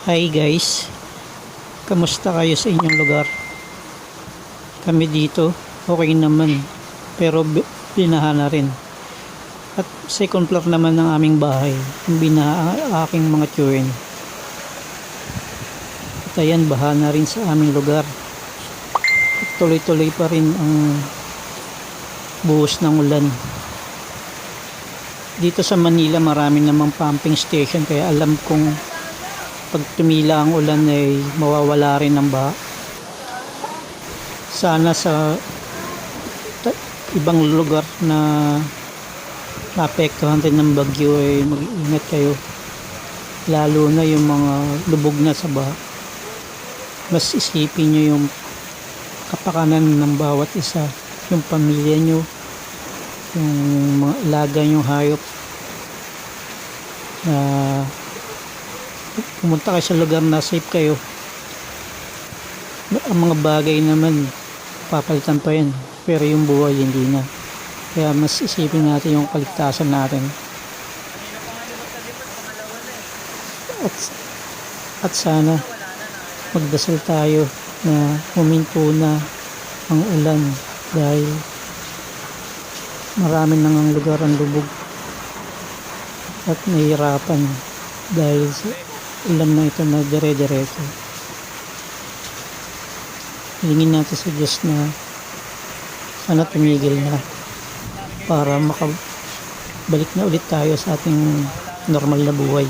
Hi guys, kamusta kayo sa inyong lugar? Kami dito, okay naman, pero binaha na rin. At second floor naman ng aming bahay, yung binaha ang aking mga tiyuhin. At ayan, baha na rin sa aming lugar. At tuloy-tuloy pa rin ang buhos ng ulan. Dito sa Manila, marami namang pumping station, kaya alam kong pag tumila ang ulan ay mawawala rin ang baha. Sana sa ibang lugar na naapektuhan din ng bagyo ay mag-ingat kayo, lalo na yung mga lubog na sa baha. Mas isipin nyo yung kapakanan ng bawat isa, yung pamilya nyo, yung mga alaga nyong hayop, na pumunta kayo sa lugar na safe kayo. Ang mga bagay naman papalitan pa yan, pero yung buhay hindi na. Kaya mas isipin natin yung kaligtasan natin. At sana magdasal tayo na huminto na ang ulan, dahil marami nang ang lugar ang lubog at nahihirapan dahil sa ulan na ito na dire-diretso. Hilingin natin sa Diyos na sana tumigil na para makabalik na ulit tayo sa ating normal na buhay.